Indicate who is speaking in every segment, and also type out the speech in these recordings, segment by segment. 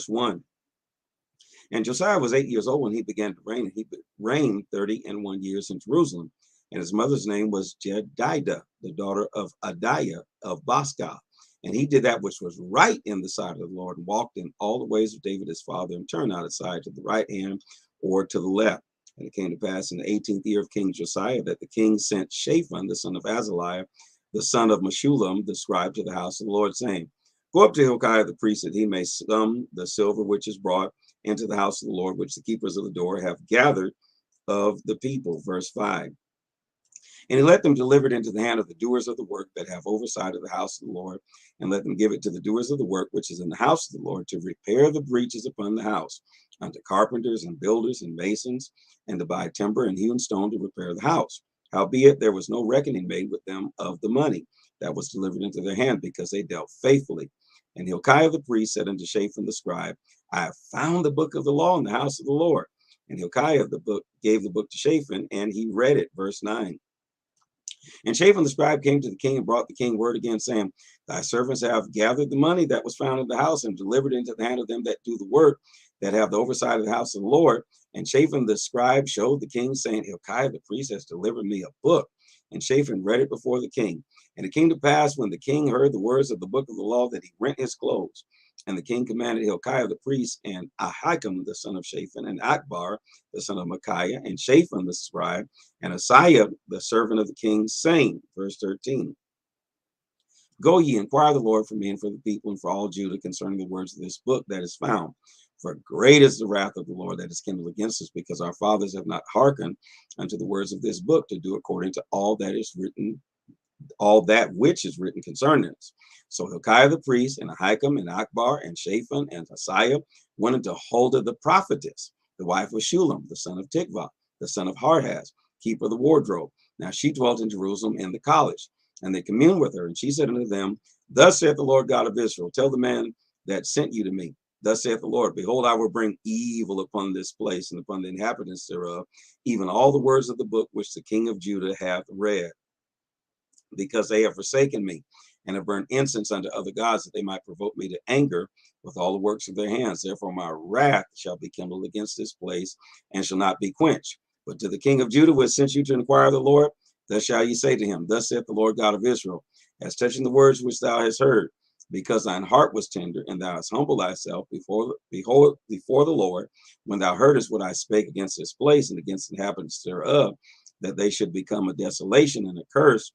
Speaker 1: 1. And Josiah was 8 years old when he began to reign, and he reigned 30 and 1 years in Jerusalem. And his mother's name was Jedidah, the daughter of Adiah of Boscath. And he did that which was right in the sight of the Lord, and walked in all the ways of David his father, and turned not aside to the right hand or to the left. And it came to pass in the 18th year of King Josiah that the king sent Shaphan, the son of Azaliah, the son of Meshullam, the scribe, to the house of the Lord, saying, Go up to Hilkiah the priest, that he may sum the silver which is brought into the house of the Lord, which the keepers of the door have gathered of the people. Verse 5. And he let them deliver it into the hand of the doers of the work that have oversight of the house of the Lord, and let them give it to the doers of the work which is in the house of the Lord, to repair the breaches upon the house, unto carpenters and builders and masons, and to buy timber and hewn stone to repair the house. Howbeit there was no reckoning made with them of the money that was delivered into their hand, because they dealt faithfully. And Hilkiah the priest said unto Shaphan the scribe, I have found the book of the law in the house of the Lord. And Hilkiah the book gave the book to Shaphan, and he read it. Verse 9. And Shaphan the scribe came to the king and brought the king word again, saying, Thy servants have gathered the money that was found in the house, and delivered it into the hand of them that do the work, that have the oversight of the house of the Lord. And Shaphan the scribe showed the king, saying, Hilkiah the priest has delivered me a book. And Shaphan read it before the king. And it came to pass, when the king heard the words of the book of the law, that he rent his clothes. And the king commanded Hilkiah the priest, and Ahikam the son of Shaphan, and Akbar the son of Micaiah, and Shaphan the scribe, and Asaiah the servant of the king, saying, verse 13, Go ye, inquire the Lord for me and for the people and for all Judah concerning the words of this book that is found. For great is the wrath of the Lord that is kindled against us, because our fathers have not hearkened unto the words of this book, to do according to all that is written, all that which is written concerning us. So Hilkiah the priest, and Ahikam, and Akbar, and Shaphan, and Asaiah went into Huldah the prophetess, the wife of Shulam, the son of Tikvah, the son of Harhaz, keeper of the wardrobe. Now she dwelt in Jerusalem in the college, and they communed with her. And she said unto them, Thus saith the Lord God of Israel, tell the man that sent you to me, Thus saith the Lord, Behold, I will bring evil upon this place and upon the inhabitants thereof, even all the words of the book which the king of Judah hath read, because they have forsaken me, and have burned incense unto other gods, that they might provoke me to anger with all the works of their hands. Therefore my wrath shall be kindled against this place, and shall not be quenched. But to the king of Judah, which sent you to inquire of the Lord, thus shall ye say to him, Thus saith the Lord God of Israel, as touching the words which thou hast heard, because thine heart was tender, and thou hast humbled thyself before the Lord, when thou heardest what I spake against this place and against the inhabitants thereof, that they should become a desolation and a curse,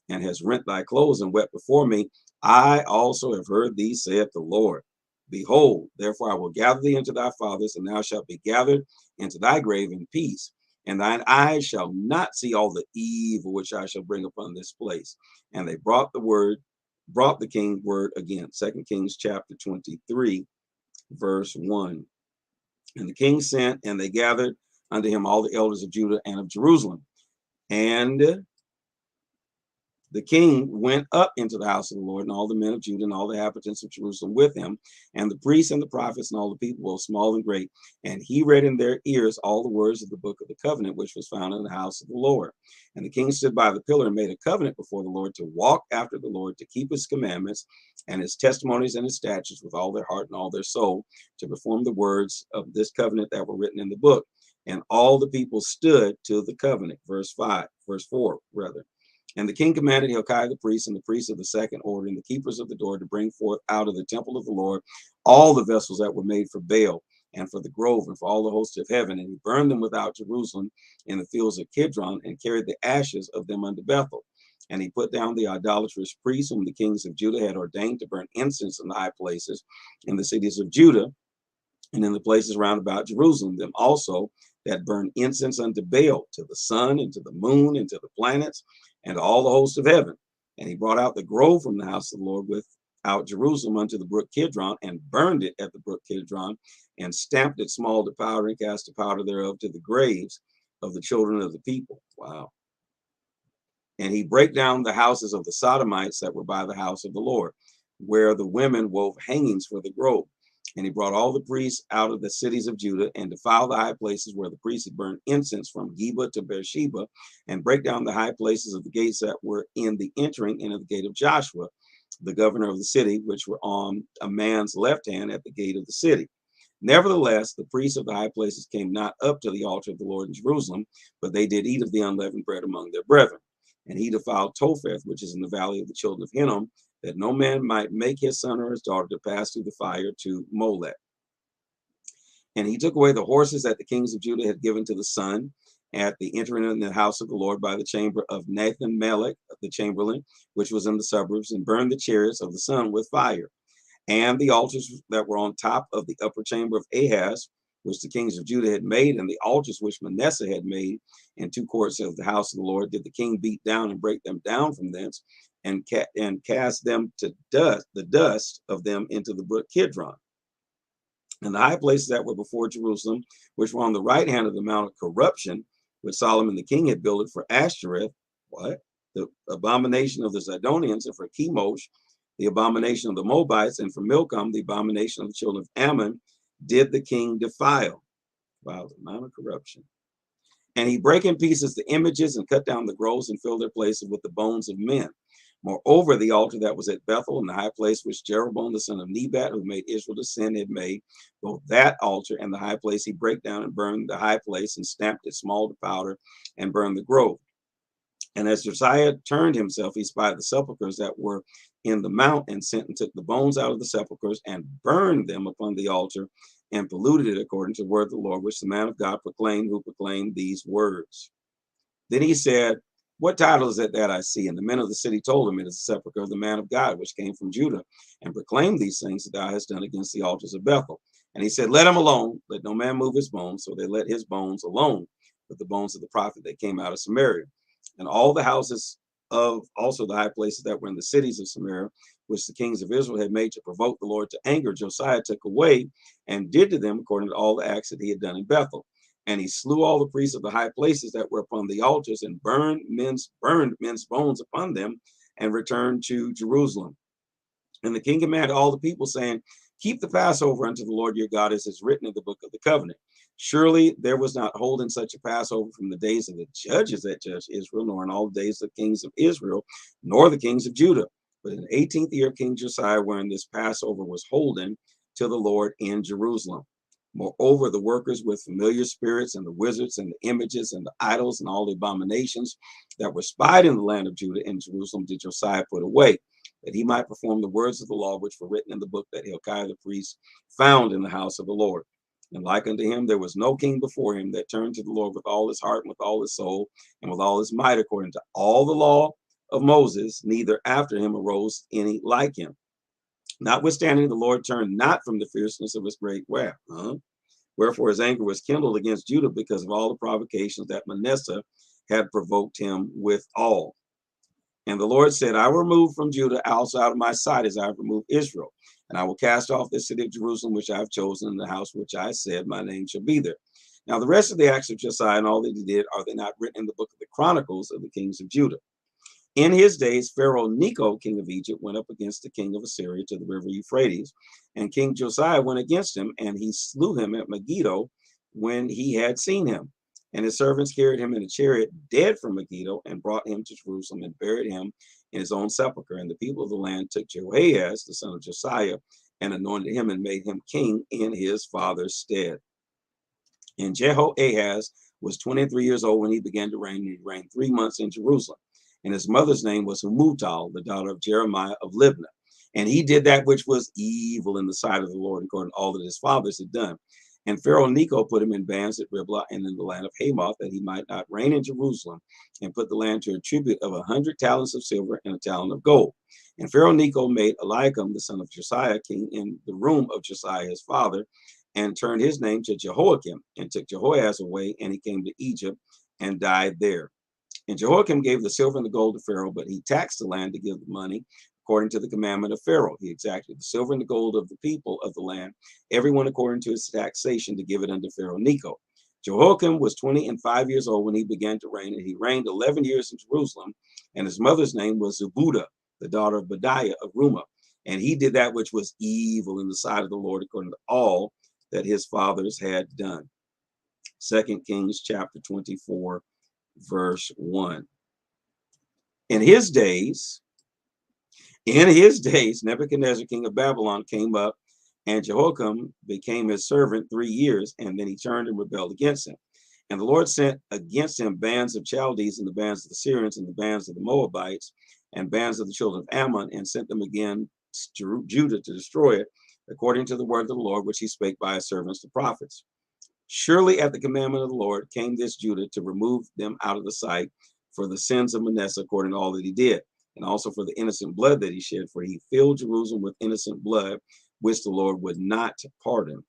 Speaker 1: and has rent thy clothes and wept before me, I also have heard thee, saith the Lord. Behold, therefore I will gather thee into thy fathers, and thou shalt be gathered into thy grave in peace. And thine eyes shall not see all the evil which I shall bring upon this place. And they brought the king word again. 2 Kings chapter 23, verse 1. And the king sent, and they gathered unto him all the elders of Judah and of Jerusalem. And the king went up into the house of the Lord, and all the men of Judah and all the inhabitants of Jerusalem with him, and the priests and the prophets and all the people, both small and great. And he read in their ears all the words of the book of the covenant, which was found in the house of the Lord. And the king stood by the pillar and made a covenant before the Lord, to walk after the Lord, to keep his commandments and his testimonies and his statutes with all their heart and all their soul, to perform the words of this covenant that were written in the book. And all the people stood to the covenant. Verse 4, rather. And the king commanded Hilkiah the priest, and the priests of the second order, and the keepers of the door, to bring forth out of the temple of the Lord all the vessels that were made for Baal, and for the grove, and for all the hosts of heaven. And he burned them without Jerusalem in the fields of Kidron, and carried the ashes of them unto Bethel. And he put down the idolatrous priests, whom the kings of Judah had ordained to burn incense in the high places in the cities of Judah, and in the places round about Jerusalem, them also that burn incense unto Baal, to the sun, and to the moon, and to the planets, and to all the hosts of heaven. And he brought out the grove from the house of the Lord without Jerusalem unto the brook Kidron, and burned it at the brook Kidron, and stamped it small to powder, and cast the powder thereof to the graves of the children of the people. Wow. And he brake down the houses of the Sodomites that were by the house of the Lord, where the women wove hangings for the grove. And he brought all the priests out of the cities of Judah, and defiled the high places where the priests had burned incense, from Geba to Beersheba, and break down the high places of the gates that were in the entering into the gate of Joshua, the governor of the city, which were on a man's left hand at the gate of the city. Nevertheless, the priests of the high places came not up to the altar of the Lord in Jerusalem, but they did eat of the unleavened bread among their brethren. And he defiled Topheth, which is in the valley of the children of Hinnom, that no man might make his son or his daughter to pass through the fire to Molech. And he took away the horses that the kings of Judah had given to the sun at the entering in the house of the Lord by the chamber of Nathan Melech, the chamberlain, which was in the suburbs, and burned the chariots of the sun with fire. And the altars that were on top of the upper chamber of Ahaz, which the kings of Judah had made, and the altars which Manasseh had made in two courts of the house of the Lord, did the king beat down and break them down from thence, and cast them to dust, the dust of them into the brook Kidron. And the high places that were before Jerusalem, which were on the right hand of the Mount of Corruption, which Solomon the king had built for Ashtoreth, what? The abomination of the Zidonians, and for Chemosh, the abomination of the Moabites, and for Milcom, the abomination of the children of Ammon, did the king defile. Wow, the Mount of Corruption. And he brake in pieces the images and cut down the groves and filled their places with the bones of men. Moreover, the altar that was at Bethel in the high place which Jeroboam the son of Nebat, who made Israel to sin, had made, both that altar and the high place he brake down and burned the high place and stamped it small to powder and burned the grove. And as Josiah turned himself, he spied the sepulchres that were in the mount, and sent and took the bones out of the sepulchres and burned them upon the altar and polluted it according to the word of the Lord, which the man of God proclaimed, who proclaimed these words. Then he said, what title is it that I see? And the men of the city told him, it is the sepulchre of the man of God, which came from Judah, and proclaimed these things that thou hast done against the altars of Bethel. And he said, let him alone, let no man move his bones. So they let his bones alone, with the bones of the prophet that came out of Samaria. And all the houses of also the high places that were in the cities of Samaria, which the kings of Israel had made to provoke the Lord to anger, Josiah took away and did to them according to all the acts that he had done in Bethel. And he slew all the priests of the high places that were upon the altars, and burned men's bones upon them, and returned to Jerusalem. And the king commanded all the people, saying, keep the Passover unto the Lord your God, as is written in the book of the covenant. Surely there was not holding such a Passover from the days of the judges that judged Israel, nor in all the days of the kings of Israel, nor the kings of Judah. But in the 18th year of King Josiah, wherein this Passover was holden to the Lord in Jerusalem. Moreover, the workers with familiar spirits, and the wizards, and the images, and the idols, and all the abominations that were spied in the land of Judah and Jerusalem did Josiah put away, that he might perform the words of the law which were written in the book that Hilkiah the priest found in the house of the Lord. And like unto him, there was no king before him that turned to the Lord with all his heart, and with all his soul, and with all his might, according to all the law of Moses, neither after him arose any like him. Notwithstanding, the Lord turned not from the fierceness of his great wrath. Wherefore his anger was kindled against Judah, because of all the provocations that Manasseh had provoked him withal. And the Lord said, I will remove from Judah also out of my sight, as I have removed Israel. And I will cast off the city of Jerusalem, which I have chosen, and the house which I said, my name shall be there. Now the rest of the acts of Josiah and all that he did, are they not written in the book of the Chronicles of the kings of Judah? In his days, Pharaoh Necho, king of Egypt, went up against the king of Assyria to the river Euphrates, and King Josiah went against him, and he slew him at Megiddo when he had seen him. And his servants carried him in a chariot dead from Megiddo, and brought him to Jerusalem, and buried him in his own sepulchre. And the people of the land took Jehoahaz, the son of Josiah, and anointed him, and made him king in his father's stead. And Jehoahaz was 23 years old when he began to reign, and he reigned 3 months in Jerusalem. And his mother's name was Hamutal, the daughter of Jeremiah of Libnah. And he did that which was evil in the sight of the Lord, according to all that his fathers had done. And Pharaoh Necho put him in bands at Riblah and in the land of Hamath, that he might not reign in Jerusalem, and put the land to a tribute of 100 talents of silver and a talent of gold. And Pharaoh Necho made Eliakim, the son of Josiah, king in the room of Josiah his father, and turned his name to Jehoiakim, and took Jehoahaz away, and he came to Egypt and died there. And Jehoiakim gave the silver and the gold to Pharaoh, but he taxed the land to give the money according to the commandment of Pharaoh. He exacted the silver and the gold of the people of the land, everyone according to his taxation, to give it unto Pharaoh Necho. Jehoiakim was 25 years old when he began to reign, and he reigned 11 years in Jerusalem. And his mother's name was Zebudah, the daughter of Bediah of Rumah. And he did that which was evil in the sight of the Lord, according to all that his fathers had done. 2 Kings chapter 24. Verse 1. In his days, In his days, Nebuchadnezzar, king of Babylon, came up, and Jehoiakim became his servant 3 years, and then he turned and rebelled against him. And the Lord sent against him bands of Chaldees, and the bands of the Syrians, and the bands of the Moabites, and bands of the children of Ammon, and sent them again to Judah to destroy it, according to the word of the Lord, which he spake by his servants the prophets. Surely at the commandment of the Lord came this Judah to remove them out of the sight for the sins of Manasseh, according to all that he did, and also for the innocent blood that he shed, for he filled Jerusalem with innocent blood, which the Lord would not pardon.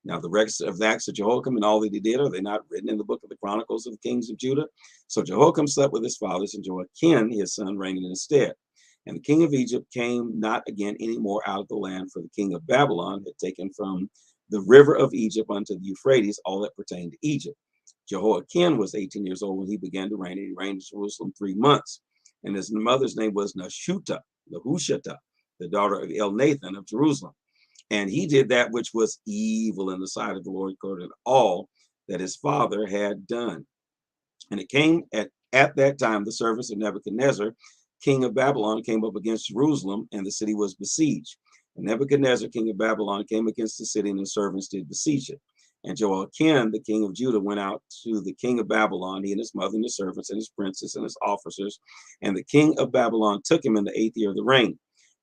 Speaker 1: Now, the rest of the acts of Jehoiakim and all that he did, are they not written in the book of the Chronicles of the kings of Judah? So Jehoiakim slept with his fathers, and Joachim, his son, reigned in his stead. And the king of Egypt came not again any more out of the land, for the king of Babylon had taken from the river of Egypt unto the Euphrates all that pertained to Egypt. Jehoiakim was 18 years old when he began to reign, and he reigned in Jerusalem 3 months. And his mother's name was Nehushta, the daughter of Elnathan of Jerusalem. And he did that which was evil in the sight of the Lord, according to all that his father had done. And it came at that time, the servants of Nebuchadnezzar, king of Babylon, came up against Jerusalem, and the city was besieged. And Nebuchadnezzar, king of Babylon, came against the city, and the servants did besiege it. And Joachim, the king of Judah, went out to the king of Babylon, he and his mother and his servants and his princes and his officers. And the king of Babylon took him in the 8th year of the reign.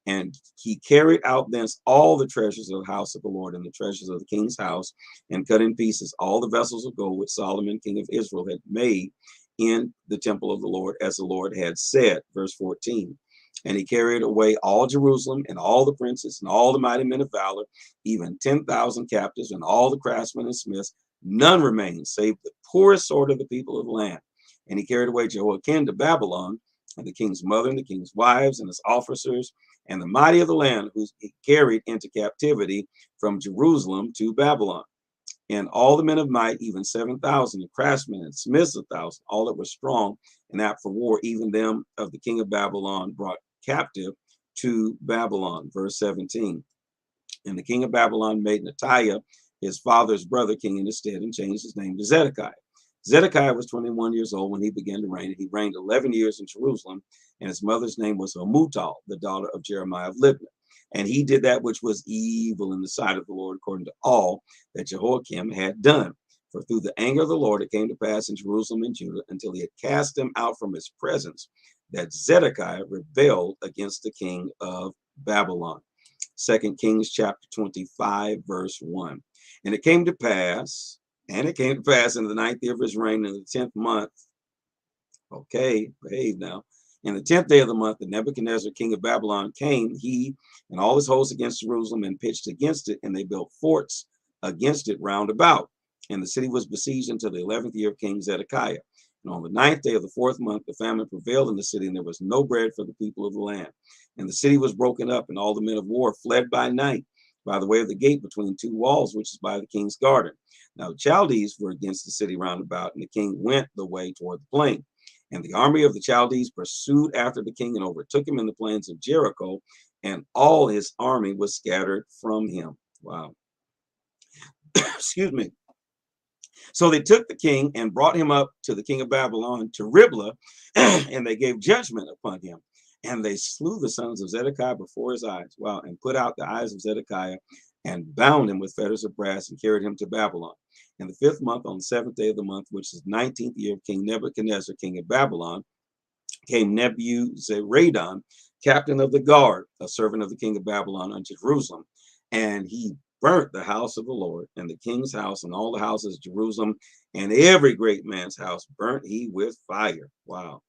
Speaker 1: And he carried out thence all the treasures of the house of the Lord and the treasures of the king's house, and cut in pieces all the vessels of gold which Solomon, king of Israel, had made in the temple of the Lord, as the Lord had said. Verse 14. And he carried away all Jerusalem, and all the princes, and all the mighty men of valor, even 10,000 captives, and all the craftsmen and smiths. None remained, save the poorest sort of the people of the land. And he carried away Jehoiakim to Babylon, and the king's mother, and the king's wives, and his officers, and the mighty of the land, who he carried into captivity from Jerusalem to Babylon. And all the men of might, even 7,000, and craftsmen and smiths 1,000, all that were strong and apt for war, even them of the king of Babylon brought captive to Babylon. Verse 17. And the king of Babylon made Netaiah, his father's brother, king in his stead, and changed his name to Zedekiah. Zedekiah was 21 years old when he began to reign, and he reigned 11 years in Jerusalem, and his mother's name was Hamutal, the daughter of Jeremiah of Libnah. And he did that which was evil in the sight of the Lord, according to all that Jehoiakim had done. For through the anger of the Lord it came to pass in Jerusalem and Judah, until he had cast them out from his presence, that Zedekiah rebelled against the king of Babylon. 2 Kings chapter 25, verse 1. And it came to pass, in the 9th year of his reign, in the 10th month, okay, behave now, in the 10th day of the month, the Nebuchadnezzar, king of Babylon, came, he and all his hosts, against Jerusalem, and pitched against it, and they built forts against it round about. And the city was besieged until the 11th year of King Zedekiah. And on the 9th day of the 4th month, the famine prevailed in the city, and there was no bread for the people of the land. And the city was broken up, and all the men of war fled by night by the way of the gate between 2 walls, which is by the king's garden. Now the Chaldees were against the city round about, and the king went the way toward the plain. And the army of the Chaldees pursued after the king and overtook him in the plains of Jericho, and all his army was scattered from him. Wow. Excuse me. So they took the king and brought him up to the king of Babylon, to Riblah, and they gave judgment upon him. And they slew the sons of Zedekiah before his eyes. Wow. And put out the eyes of Zedekiah, and bound him with fetters of brass, and carried him to Babylon. In the 5th month, on the 7th day of the month, which is the 19th year of King Nebuchadnezzar, king of Babylon, came Nebuzaradan, captain of the guard, a servant of the king of Babylon, unto Jerusalem. And he burnt the house of the Lord, and the king's house, and all the houses of Jerusalem, and every great man's house burnt he with fire. Wow.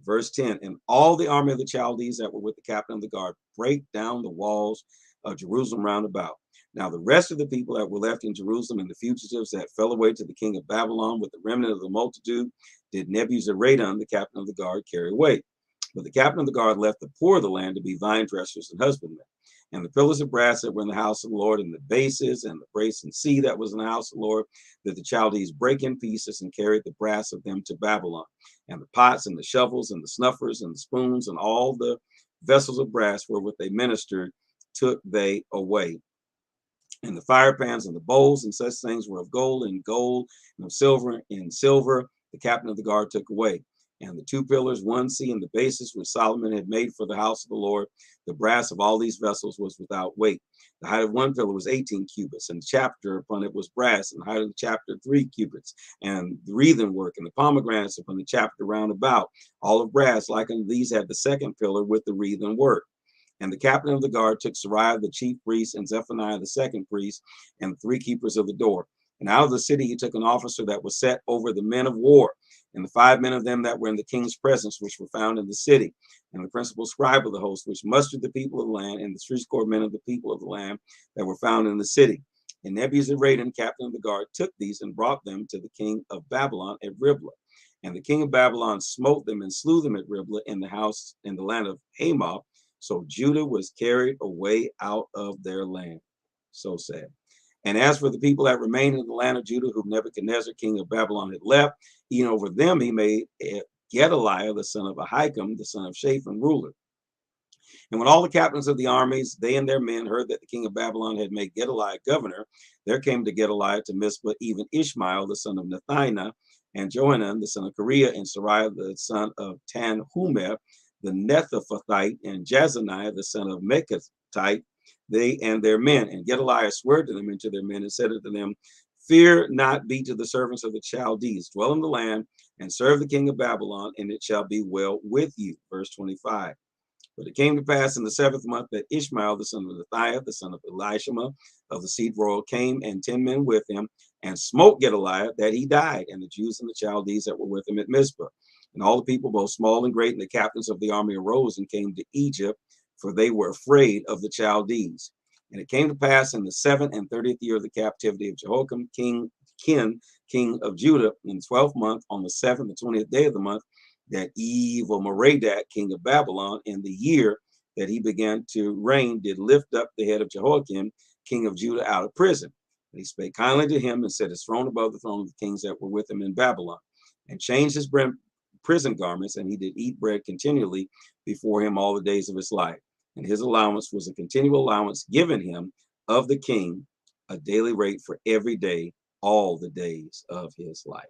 Speaker 1: Verse 10. And all the army of the Chaldees that were with the captain of the guard brake down the walls of Jerusalem round about. Now the rest of the people that were left in Jerusalem, and the fugitives that fell away to the king of Babylon with the remnant of the multitude, did Nebuzaradan, the captain of the guard, carry away. But the captain of the guard left the poor of the land to be vine dressers and husbandmen. And the pillars of brass that were in the house of the Lord, and the bases, and the brazen sea that was in the house of the Lord, that the Chaldees break in pieces, and carried the brass of them to Babylon. And the pots, and the shovels, and the snuffers, and the spoons, and all the vessels of brass wherewith they ministered, took they away. And the fire pans and the bowls and such things were of gold, and of silver, and silver the captain of the guard took away. And the two pillars, one C, and the basis which Solomon had made for the house of the Lord, the brass of all these vessels was without weight. The height of one pillar was 18 cubits, and the chapter upon it was brass, and the height of the chapter 3 cubits, and the wreathen work and the pomegranates upon the chapter round about, all of brass. Like unto these had the second pillar with the wreathen work. And the captain of the guard took Sariah the chief priest, and Zephaniah the second priest, and the 3 keepers of the door. And out of the city he took an officer that was set over the men of war, and the 5 men of them that were in the king's presence, which were found in the city, and the principal scribe of the host, which mustered the people of the land, and the 60 men of the people of the land that were found in the city. And Nebuzaradan, captain of the guard, took these and brought them to the king of Babylon at Riblah. And the king of Babylon smote them and slew them at Riblah in the house in the land of Hamath. So Judah was carried away out of their land. So sad. And as for the people that remained in the land of Judah, whom Nebuchadnezzar, king of Babylon, had left, even over them he made Gedaliah, the son of Ahikam, the son of Shaphan, ruler. And when all the captains of the armies, they and their men, heard that the king of Babylon had made Gedaliah governor, there came to Gedaliah to Mizpah even Ishmael, the son of Nethaniah, and Johanan, the son of Kareah, and Sariah, the son of Tanhumeth, the Netophathite, and Jazaniah, the son of Mekathite, they and their men. And Gedaliah swore to them and to their men, and said unto them, Fear not, be to the servants of the Chaldees, dwell in the land, and serve the king of Babylon, and it shall be well with you. Verse 25. But it came to pass in the 7th month that Ishmael, the son of Nethiah, the son of Elishama, of the seed royal, came, and 10 men with him, and smote Gedaliah, that he died, and the Jews and the Chaldees that were with him at Mizpah. And all the people, both small and great, and the captains of the army arose and came to Egypt, for they were afraid of the Chaldees. And it came to pass in the 37th year of the captivity of Jehoiakim, king of Judah, in the 12th month, on the 7th and 20th day of the month, that evil Merodach, king of Babylon, in the year that he began to reign, did lift up the head of Jehoiakim, king of Judah, out of prison. And he spake kindly to him, and set his throne above the throne of the kings that were with him in Babylon, and changed his prison garments, and he did eat bread continually before him all the days of his life. And his allowance was a continual allowance given him of the king, a daily rate for every day, all the days of his life.